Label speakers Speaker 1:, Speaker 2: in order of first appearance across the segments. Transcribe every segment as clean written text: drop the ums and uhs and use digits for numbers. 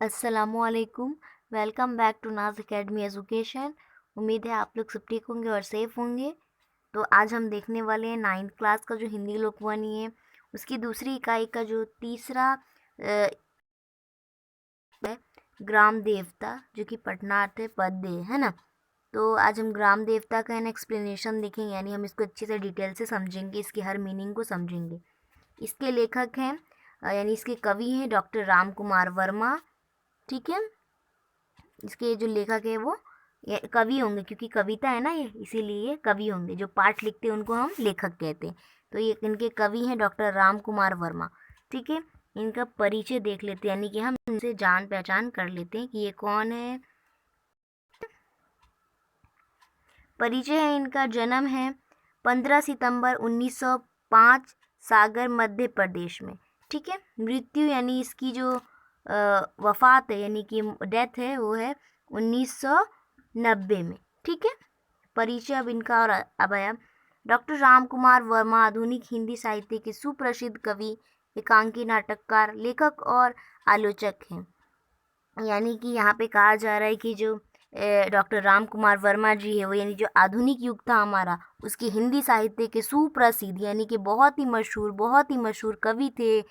Speaker 1: अस्सलामुअलैकुम। Welcome back to नाज academy education. उम्मीद है आप लोग सब ठीक होंगे और सेफ़ होंगे। तो आज हम देखने वाले हैं 9th क्लास का जो हिंदी लोकवाणी है उसकी दूसरी इकाई का जो तीसरा है ग्राम देवता, जो कि पठनार्थ है पद्य, है ना। तो आज हम ग्राम देवता का एन एक्सप्लेनेशन देखेंगे, यानी हम इसको अच्छे से डिटेल से समझेंगे, इसकी हर मीनिंग को समझेंगे। इसके लेखक हैं यानी इसके कवि हैं डॉक्टर राम कुमार वर्मा। ठीक है, इसके जो लेखक है वो ये कवि होंगे, क्योंकि कविता है ना ये, इसीलिए ये कवि होंगे। जो पाठ लिखते हैं उनको हम लेखक कहते हैं। तो ये इनके कवि हैं डॉक्टर राम कुमार वर्मा। ठीक है, इनका परिचय देख लेते हैं, यानी कि हम इनसे जान पहचान कर लेते हैं कि ये कौन है। परिचय है इनका। जन्म है 15 सितंबर 1905 सागर मध्य प्रदेश में। ठीक है, मृत्यु यानी इसकी जो वफात है यानी कि डेथ है वो है 1990 में। ठीक है, परिचय अब इनका। और अब आया डॉक्टर राम कुमार वर्मा आधुनिक हिंदी साहित्य के सुप्रसिद्ध कवि, एकांकी, नाटककार, लेखक और आलोचक हैं। यानी कि यहाँ पे कहा जा रहा है कि जो डॉक्टर राम कुमार वर्मा जी है वो, यानी जो आधुनिक युग था हमारा, उसके हिंदी साहित्य के सुप्रसिद्ध यानी कि बहुत ही मशहूर कवि थे।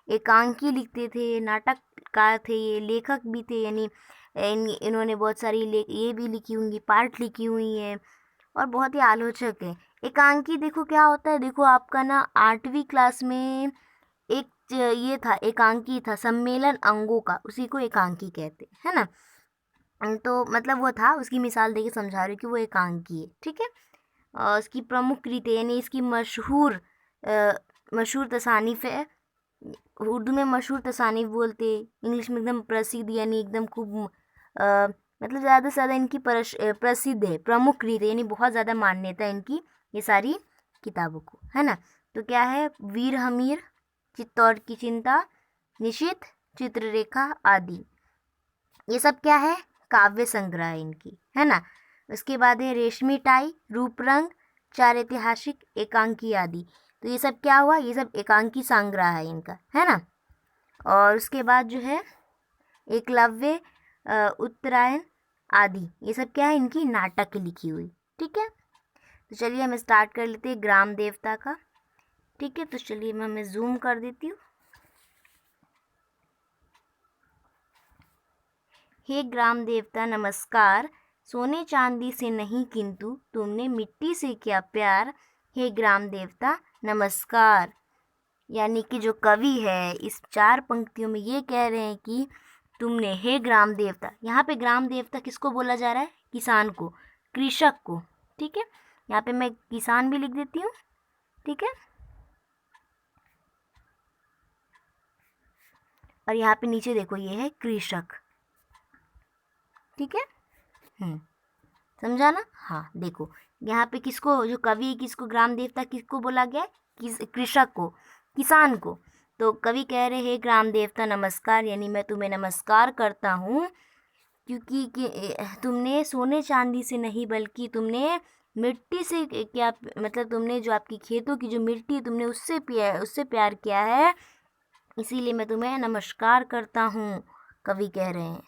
Speaker 1: एकांकी लिखते थे, नाटककार थे, ये लेखक भी थे, यानी इन्होंने बहुत सारी ये भी लिखी होंगी, पाठ लिखी हुई हैं, और बहुत ही आलोचक है। एकांकी देखो क्या होता है, देखो आपका ना 8वीं क्लास में एक ये था, एकांकी था, सम्मेलन अंगों का, उसी को एकांकी कहते हैं, है ना। तो मतलब वो था, उसकी मिसाल देके समझा रही हूँ कि वो एकांकी है। ठीक है, और उसकी प्रमुख कृति यानी इसकी मशहूर तसानीफ है। उर्दू में मशहूर तसानीफ बोलते, इंग्लिश में एकदम प्रसिद्ध, यानी एकदम खूब मतलब ज़्यादा से ज़्यादा इनकी प्रसिद्ध है, प्रमुख कृति यानी बहुत ज़्यादा मान्यता है इनकी ये सारी किताबों को, है ना। तो क्या है, वीर हमीर, चित्तौड़ की चिंता, निशित, चित्ररेखा आदि, ये सब क्या है, काव्य संग्रह है इनकी, है ना। उसके बाद है रेशमी टाई, रूप रंग, चार ऐतिहासिक, एकांकी आदि। तो ये सब क्या हुआ, ये सब एकांकी संग्रह है इनका, है ना। और उसके बाद जो है एकलव्य, उत्तरायण आदि, ये सब क्या है, इनकी नाटक लिखी हुई। ठीक है, तो चलिए हम स्टार्ट कर लेते हैं ग्राम देवता का। ठीक है, तो चलिए मैं हमें जूम कर देती हूँ। हे ग्राम देवता नमस्कार, सोने चांदी से नहीं किंतु तुमने मिट्टी से किया प्यार। हे ग्राम देवता नमस्कार। यानी कि जो कवि है इस 4 पंक्तियों में ये कह रहे हैं कि तुमने, हे ग्राम देवता, यहाँ पे ग्राम देवता किसको बोला जा रहा है, किसान को, कृषक को। ठीक है, यहाँ पे मैं किसान भी लिख देती हूँ। ठीक है, और यहाँ पे नीचे देखो ये है कृषक। ठीक है, समझा ना। हाँ देखो, यहाँ पे किसको, जो कवि किसको, ग्राम देवता किसको बोला गया है, कृषक को, किसान को। तो कवि कह रहे हैं ग्राम देवता नमस्कार, यानी मैं तुम्हें नमस्कार करता हूँ, क्योंकि तुमने सोने चांदी से नहीं बल्कि तुमने मिट्टी से क्या, मतलब तुमने जो आपकी खेतों की जो मिट्टी है तुमने उससे प्यार किया है, इसीलिए मैं तुम्हें नमस्कार करता हूँ, कवि कह रहे हैं।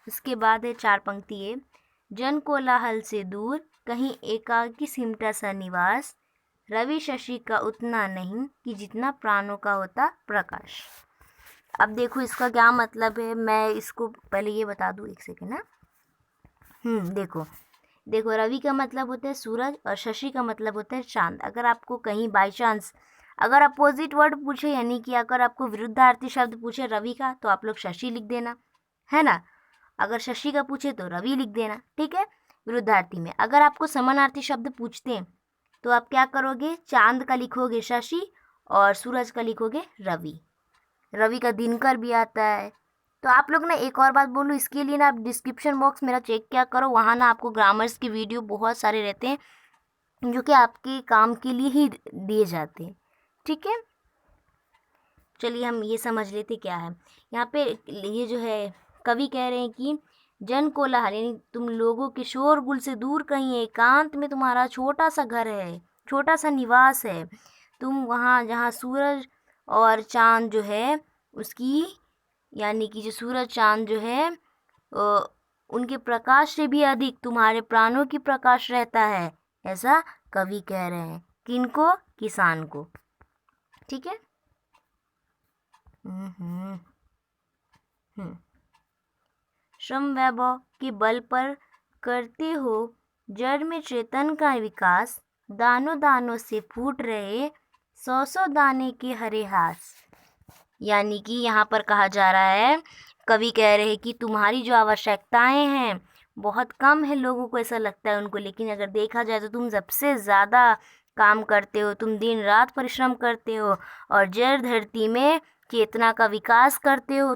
Speaker 1: इसके बाद है 4 पंक्ति है, जन कोलाहल से दूर कहीं एकाकी सिमटा सा निवास, रवि शशि का उतना नहीं कि जितना प्राणों का होता प्रकाश। अब देखो इसका क्या मतलब है, मैं इसको पहले ये बता दूँ, एक सेकेंड ना। देखो देखो, रवि का मतलब होता है सूरज और शशि का मतलब होता है चांद। अगर आपको कहीं बाई चांस अगर अपोजिट वर्ड पूछे, यानी कि अगर आपको विरुद्धार्थी शब्द पूछे रवि का, तो आप लोग शशि लिख देना, है ना। अगर शशि का पूछे तो रवि लिख देना। ठीक है, विरुद्धार्थी में। अगर आपको समानार्थी शब्द पूछते हैं तो आप क्या करोगे, चांद का लिखोगे शशि और सूरज का लिखोगे रवि। रवि का दिनकर भी आता है। तो आप लोग ना, एक और बात बोलूँ इसके लिए ना, आप डिस्क्रिप्शन बॉक्स मेरा चेक क्या करो, वहाँ ना आपको ग्रामर्स की वीडियो बहुत सारे रहते हैं जो कि आपके काम के लिए ही दिए जाते हैं। ठीक है, चलिए हम ये समझ लेते क्या है यहाँ पे। ये जो है कवि कह रहे हैं कि जन कोलाहल, यानी तुम लोगों के शोरगुल से दूर कहीं एकांत में तुम्हारा छोटा सा घर है, छोटा सा निवास है, तुम वहाँ जहाँ सूरज और चाँद जो है उसकी, यानी कि जो सूरज चाँद जो है उनके प्रकाश से भी अधिक तुम्हारे प्राणों की प्रकाश रहता है, ऐसा कवि कह रहे हैं। किनको? किसान को। ठीक है। हम्म श्रम वैभव के बल पर करते हो जड़ में चेतन का विकास, दानों दानों से फूट रहे सौ सौ दाने के हरे हास। यानी कि यहाँ पर कहा जा रहा है, कवि कह रहे हैं कि तुम्हारी जो आवश्यकताएं हैं बहुत कम है, लोगों को ऐसा लगता है उनको, लेकिन अगर देखा जाए तो तुम सबसे ज़्यादा काम करते हो, तुम दिन रात परिश्रम करते हो और जड़ धरती में चेतना का विकास करते हो।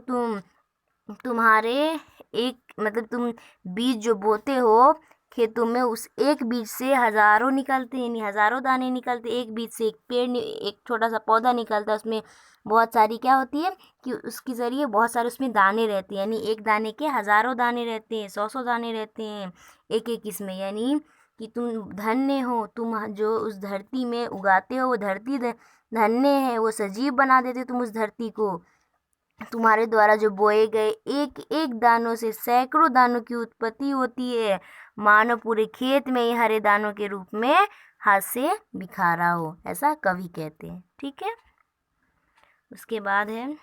Speaker 1: तुम्हारे एक मतलब तुम बीज जो बोते हो खेतों में, उस एक बीज से हजारों निकलते हैं, यानी हजारों दाने निकलते। एक बीज से एक पेड़, एक छोटा सा पौधा निकलता है, उसमें बहुत सारी क्या होती है कि उसके ज़रिए बहुत सारे उसमें दाने रहते हैं, यानी एक दाने के हजारों दाने रहते हैं, सौ सौ दाने रहते हैं एक एक इसमें। यानी कि तुम धन्य हो, तुम जो उस धरती में उगाते हो वो धरती धन्य है, वो सजीव बना देते तुम उस धरती को। तुम्हारे द्वारा जो बोए गए एक एक दानों से सैकड़ों दानों की उत्पत्ति होती है, मानो पूरे खेत में ही हरे दानों के रूप में हाथ से बिखारा हो, ऐसा कवि कहते हैं। ठीक है। उसके बाद है,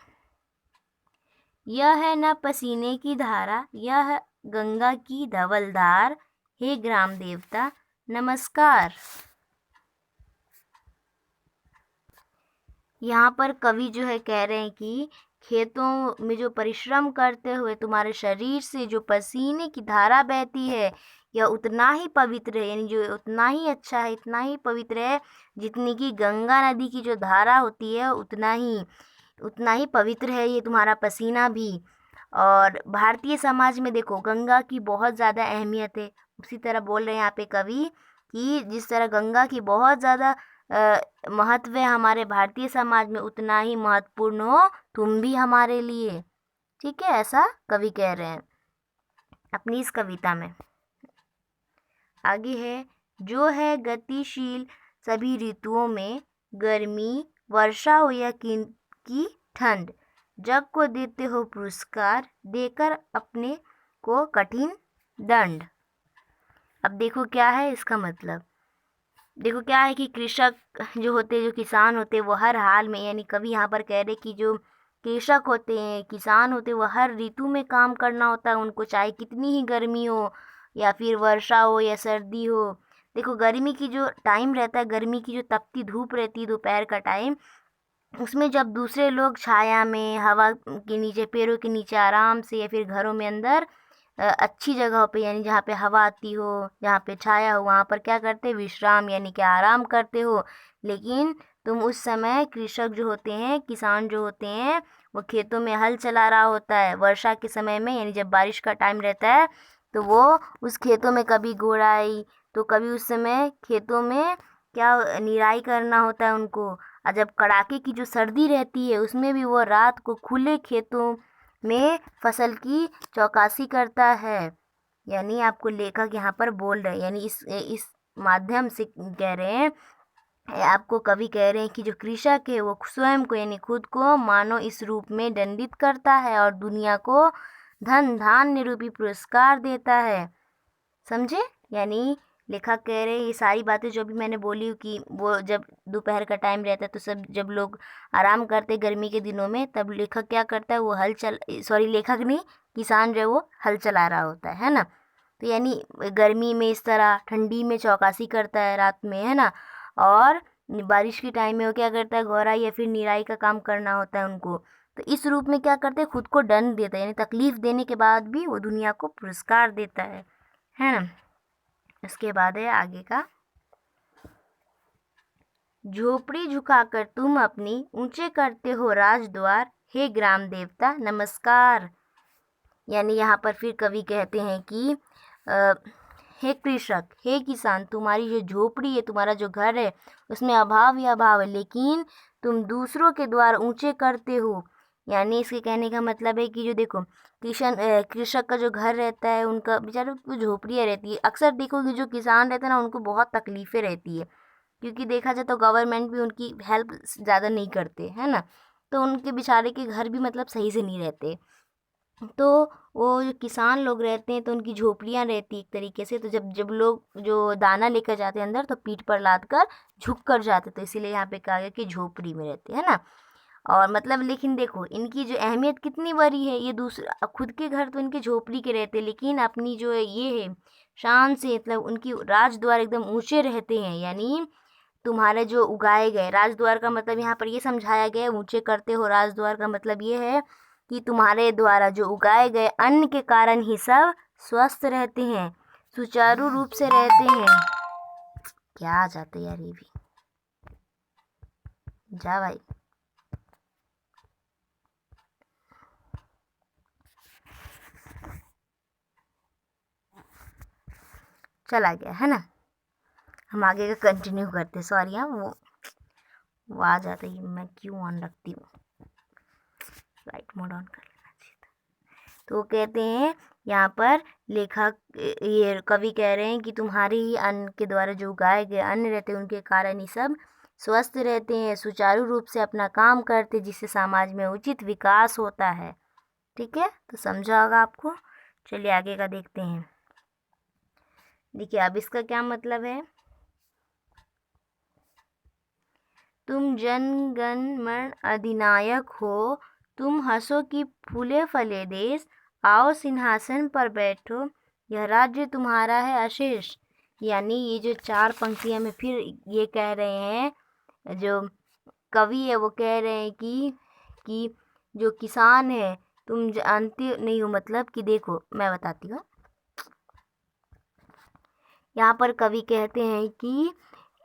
Speaker 1: यह है न पसीने की धारा, यह गंगा की धवलधार, हे ग्राम देवता नमस्कार। यहाँ पर कवि जो है कह रहे हैं कि खेतों में जो परिश्रम करते हुए तुम्हारे शरीर से जो पसीने की धारा बहती है, यह उतना ही पवित्र है, यानी जो उतना ही अच्छा है, इतना ही पवित्र है जितनी कि गंगा नदी की जो धारा होती है उतना ही पवित्र है ये तुम्हारा पसीना भी। और भारतीय समाज में देखो गंगा की बहुत ज़्यादा अहमियत है। उसी तरह बोल रहे हैं यहाँ पे कवि कि जिस तरह गंगा की बहुत ज़्यादा महत्व है हमारे भारतीय समाज में, उतना ही महत्वपूर्ण हो तुम भी हमारे लिए। ठीक है, ऐसा कवि कह रहे हैं अपनी इस कविता में। आगे है, जो है गतिशील सभी ऋतुओं में, गर्मी वर्षा हो या की ठंड, जग को देते हो पुरस्कार, देकर अपने को कठिन दंड। अब देखो क्या है इसका मतलब। देखो क्या है कि कृषक जो होते, जो किसान होते, वो हर हाल में, यानी कवि यहाँ पर कह रहे कि जो कृषक होते हैं, किसान होते, वो हर ऋतु में काम करना होता है उनको, चाहे कितनी ही गर्मी हो या फिर वर्षा हो या सर्दी हो। देखो गर्मी की जो टाइम रहता है, गर्मी की जो तपती धूप रहती है दोपहर का टाइम, उसमें जब दूसरे लोग छाया में, हवा के नीचे, पेड़ों के नीचे आराम से या फिर घरों में अंदर अच्छी जगह पे, यानी जहाँ पे हवा आती हो, जहाँ पे छाया हो, वहाँ पर क्या करते, विश्राम यानी कि आराम करते हो। लेकिन तुम उस समय कृषक जो होते हैं, किसान जो होते हैं, वो खेतों में हल चला रहा होता है वर्षा के समय में, यानी जब बारिश का टाइम रहता है तो वो उस खेतों में कभी गोड़ाई, तो कभी उस समय खेतों में क्या निराई करना होता है उनको। और जब कड़ाके की जो सर्दी रहती है उसमें भी वो रात को खुले खेतों में फसल की चौकसी करता है। यानी आपको लेखक यहाँ पर बोल रहे हैं, यानी इस माध्यम से कह रहे हैं, आपको कवि कह रहे हैं कि जो कृषक है वो स्वयं को, यानी खुद को मानो इस रूप में दंडित करता है और दुनिया को धन धान्य रूपी पुरस्कार देता है। समझे? यानी लेखक कह रहे हैं ये सारी बातें जो भी मैंने बोली कि वो जब दोपहर का टाइम रहता है तो सब जब लोग आराम करते गर्मी के दिनों में, तब लेखक क्या करता है, वो लेखक नहीं, किसान जो है वो हल चला रहा होता है ना। तो यानी गर्मी में इस तरह, ठंडी में चौकसी करता है रात में, है ना। और बारिश के टाइम में वो क्या करता है, गौराई या फिर निराई का काम करना होता है उनको। तो इस रूप में क्या करते हैं, खुद को दंड देता है, यानी तकलीफ देने के बाद भी वो दुनिया को पुरस्कार देता है ना। इसके बाद है आगे का, झोपड़ी झुकाकर तुम अपनी ऊंचे करते हो राजद्वार, हे ग्राम देवता नमस्कार। यानी यहाँ पर फिर कवि कहते हैं कि हे कृषक, हे किसान, तुम्हारी जो झोपड़ी है, तुम्हारा जो घर है, उसमें अभाव ही अभाव है, लेकिन तुम दूसरों के द्वार ऊंचे करते हो। यानी इसके कहने का मतलब है कि जो देखो कृषक का जो घर रहता है, उनका बेचारे को झोपड़ियाँ रहती है। अक्सर देखोगे जो किसान रहता है ना, उनको बहुत तकलीफ़ें रहती है, क्योंकि देखा जाए तो गवर्नमेंट भी उनकी हेल्प ज़्यादा नहीं करते, है ना। तो उनके बेचारे के घर भी मतलब सही से नहीं रहते। तो वो जो किसान लोग रहते हैं तो उनकी झोपड़ियाँ रहती एक तरीके से। तो जब जब लोग जो दाना लेकर जाते हैं अंदर तो पीठ पर लाद कर झुक कर जाते, तो इसीलिए यहाँ पे कहा गया कि झोपड़ी में रहते हैं ना। और मतलब लेकिन देखो इनकी जो अहमियत कितनी बड़ी है, ये दूसरा खुद के घर तो इनके झोपड़ी के रहते, लेकिन अपनी जो ये है शान से, मतलब उनकी राजद्वार एकदम ऊंचे रहते हैं। यानी तुम्हारे जो उगाए गए, राजद्वार का मतलब यहाँ पर ये समझाया गया है, ऊंचे करते हो राजद्वार का मतलब ये है कि तुम्हारे द्वारा जो उगाए गए अन्न के कारण ही सब स्वस्थ रहते हैं, सुचारू रूप से रहते हैं। क्या आ जाते यार ये भी, जा भाई। चला गया है ना। हम आगे का कंटिन्यू करते। सॉरी हाँ, वो आ जाता है, मैं क्यों ऑन रखती हूँ, लाइट मोड ऑन कर लेना चाहिए था। तो वो कहते हैं यहाँ पर लेखक, ये कवि कह रहे हैं कि तुम्हारे ही अन्न के द्वारा जो उगाए गए अन्न रहते हैं उनके कारण ही सब स्वस्थ रहते हैं, सुचारू रूप से अपना काम करते, जिससे समाज में उचित विकास होता है। ठीक है, तो समझा होगा आपको। चलिए आगे का देखते हैं। देखिए अब इसका क्या मतलब है। तुम जन गण मन अधिनायक हो, तुम हंसो कि फूले फले देश, आओ सिंहासन पर बैठो, यह राज्य तुम्हारा है अशेष। यानी ये जो 4 पंक्तियां में फिर ये कह रहे हैं, जो कवि है वो कह रहे हैं कि जो किसान है तुम जानते नहीं हो, मतलब कि देखो मैं बताती हूँ। यहाँ पर कवि कहते हैं कि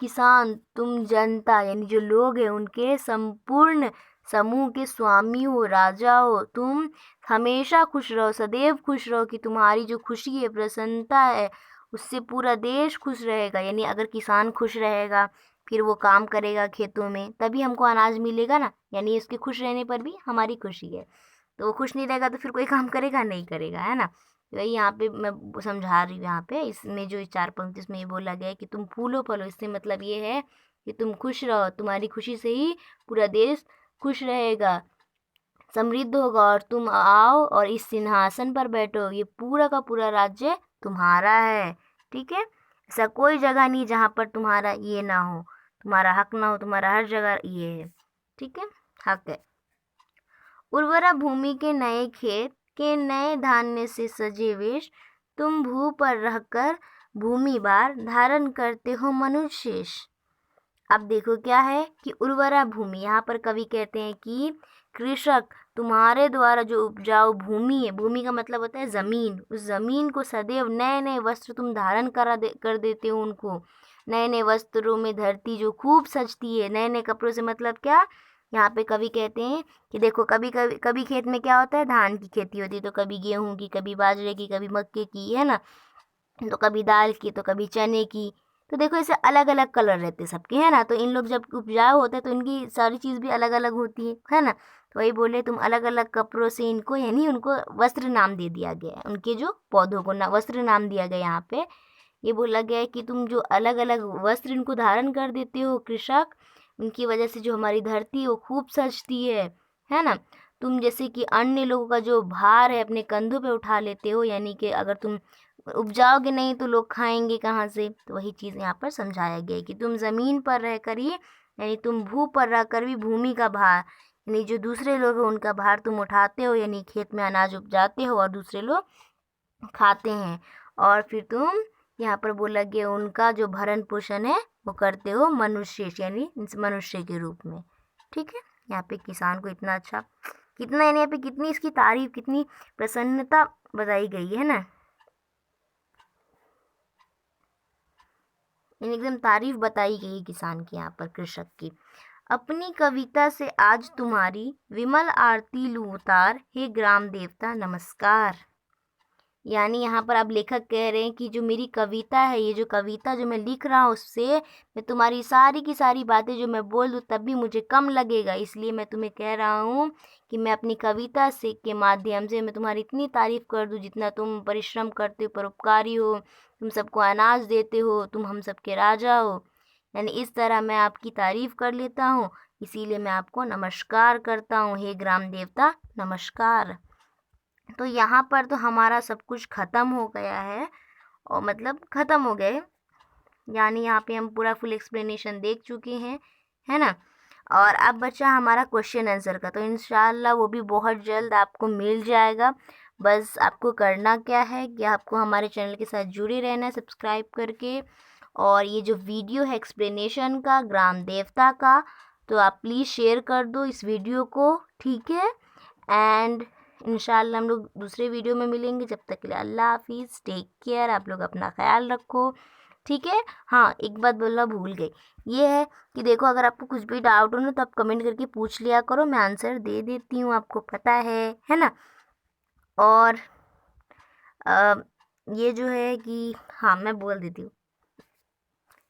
Speaker 1: किसान तुम जनता यानी जो लोग हैं उनके संपूर्ण समूह के स्वामी हो, राजा हो। तुम हमेशा खुश रहो, सदैव खुश रहो, कि तुम्हारी जो खुशी है, प्रसन्नता है, उससे पूरा देश खुश रहेगा। यानी अगर किसान खुश रहेगा, फिर वो काम करेगा खेतों में, तभी हमको अनाज मिलेगा ना। यानी उसके खुश रहने पर भी हमारी खुशी है। तो वो खुश नहीं रहेगा तो फिर कोई काम करेगा नहीं करेगा, है ना। तो वही यहाँ पे मैं समझा रही हूँ। यहाँ पे इसमें जो 4 पंक्ति इसमें ये बोला गया है कि तुम फूलो फलो, इससे मतलब ये है कि तुम खुश रहो, तुम्हारी खुशी से ही पूरा देश खुश रहेगा, समृद्ध होगा, और तुम आओ और इस सिंहासन पर बैठो, ये पूरा का पूरा राज्य तुम्हारा है। ठीक है, ऐसा कोई जगह नहीं जहाँ पर तुम्हारा ये ना हो, तुम्हारा हक ना हो, तुम्हारा हर जगह ये है। ठीक है, हक है। उर्वरा भूमि के नए खेत के नए धान्य से सजे वेश, तुम भू पर रहकर भूमि भार धारण करते हो मनुष्येश। अब देखो क्या है कि उर्वरा भूमि, यहाँ पर कवि कहते हैं कि कृषक तुम्हारे द्वारा जो उपजाऊ भूमि है, भूमि का मतलब होता है जमीन, उस जमीन को सदैव नए नए वस्त्र तुम धारण कर देते हो उनको। नए नए वस्त्रों में धरती जो खूब सजती है, नए नए कपड़ों से मतलब क्या, यहाँ पे कवि कहते हैं कि देखो कभी कभी कभी खेत में क्या होता है, धान की खेती होती है, तो कभी गेहूं की, कभी बाजरे की, कभी मक्के की, है ना। तो कभी दाल की, तो कभी चने की। तो देखो ऐसे अलग अलग कलर रहते सबके, है ना। तो इन लोग जब उपजाऊ होते हैं तो इनकी सारी चीज़ भी अलग अलग होती है ना। तो वही बोले तुम अलग अलग कपड़ों से इनको, यानी उनको वस्त्र नाम दे दिया गया है, उनके जो पौधों को ना वस्त्र नाम दिया गया। यहाँ पे ये बोला गया है कि तुम जो अलग अलग वस्त्र इनको धारण कर देते हो कृषक, उनकी वजह से जो हमारी धरती है वो खूब सजती है ना। तुम जैसे कि अन्य लोगों का जो भार है अपने कंधों पे उठा लेते हो, यानी कि अगर तुम उपजाओगे नहीं तो लोग खाएंगे कहाँ से। तो वही चीज़ यहाँ पर समझाया गया है कि तुम ज़मीन पर रहकर ही, यानी तुम भू पर रहकर भी भूमि का भार, यानी जो दूसरे लोग हैं उनका भार तुम उठाते हो, यानी खेत में अनाज उपजाते हो और दूसरे लोग खाते हैं। और फिर तुम यहाँ पर बोला गया उनका जो भरण पोषण है वो करते हो मनुष्य, यानी मनुष्य के रूप में। ठीक है, यहाँ पे किसान को इतना अच्छा, कितना यानी यहाँ पे कितनी इसकी तारीफ, कितनी प्रसन्नता बताई गई है ना, एकदम तारीफ बताई गई किसान की, यहाँ पर कृषक की। अपनी कविता से आज तुम्हारी विमल आरती लूं उतार, हे ग्राम देवता नमस्कार। यानी यहाँ पर अब लेखक कह रहे हैं कि जो मेरी कविता है, ये जो कविता जो मैं लिख रहा हूँ, उससे मैं तुम्हारी सारी की सारी बातें जो मैं बोल दूँ तब भी मुझे कम लगेगा। इसलिए मैं तुम्हें कह रहा हूँ कि मैं अपनी कविता से के माध्यम से मैं तुम्हारी इतनी तारीफ़ कर दूँ, जितना तुम परिश्रम करते हो, परोपकारी हो, तुम सबको अनाज देते हो, तुम हम सबके राजा हो। यानी इस तरह मैं आपकी तारीफ़ कर लेता हूँ, इसीलिए मैं आपको नमस्कार करता हूँ, हे ग्राम देवता नमस्कार। तो यहाँ पर तो हमारा सब कुछ ख़त्म हो गया है, और मतलब ख़त्म हो गए, यानी यहाँ पे हम पूरा फुल एक्सप्लेनेशन देख चुके हैं, है ना। और अब बचा हमारा क्वेश्चन आंसर का, तो इंशाल्लाह वो भी बहुत जल्द आपको मिल जाएगा। बस आपको करना क्या है कि आपको हमारे चैनल के साथ जुड़े रहना है सब्सक्राइब करके, और ये जो वीडियो है एक्सप्लेनेशन का ग्राम देवता का, तो आप प्लीज़ शेयर कर दो इस वीडियो को, ठीक है। एंड इंशाल्लाह हम लोग दूसरे वीडियो में मिलेंगे, जब तक के लिए अल्लाह हाफिज़, टेक केयर, आप लोग अपना ख्याल रखो, ठीक है। हाँ, एक बात बोलना भूल गई, ये है कि देखो अगर आपको कुछ भी डाउट हो ना तो आप कमेंट करके पूछ लिया करो, मैं आंसर दे देती हूँ, आपको पता है ना। और अ, ये जो है कि हाँ मैं बोल देती हूँ,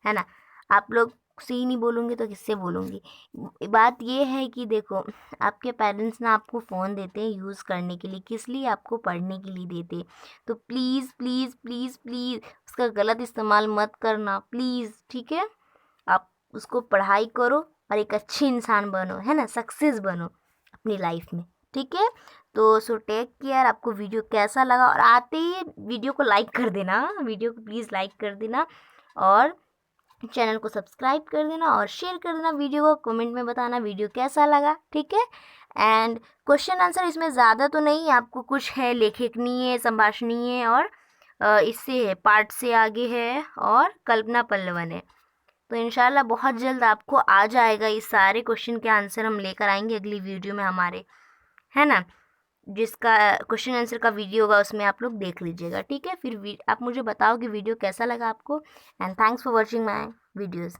Speaker 1: है ना। आप लोग से ही नहीं बोलूँगी तो किससे बोलूँगी। बात ये है कि देखो, आपके पेरेंट्स ना आपको फ़ोन देते हैं यूज़ करने के लिए, किस लिए? आपको पढ़ने के लिए देते हैं। तो प्लीज़ प्लीज़ प्लीज़ प्लीज़ उसका गलत इस्तेमाल मत करना प्लीज़, ठीक है। आप उसको पढ़ाई करो और एक अच्छी इंसान बनो, है ना, सक्सेस बनो अपनी लाइफ में, ठीक है। तो सो टेक केयर। आपको वीडियो कैसा लगा, और आते ही वीडियो को लाइक कर देना, वीडियो को प्लीज़ लाइक कर देना, और चैनल को सब्सक्राइब कर देना, और शेयर कर देना वीडियो को, कमेंट में बताना वीडियो कैसा लगा, ठीक है। एंड क्वेश्चन आंसर इसमें ज़्यादा तो नहीं, आपको कुछ है लेखनीय, संभाषणीय, और इससे है पाठ से आगे है, और कल्पना पल्लवन है। तो इंशाल्लाह बहुत जल्द आपको आ जाएगा, ये सारे क्वेश्चन के आंसर हम लेकर आएंगे अगली वीडियो में हमारे, है ना। जिसका क्वेश्चन आंसर का वीडियो होगा उसमें आप लोग देख लीजिएगा, ठीक है। फिर आप मुझे बताओ कि वीडियो कैसा लगा आपको, and thanks for watching my videos.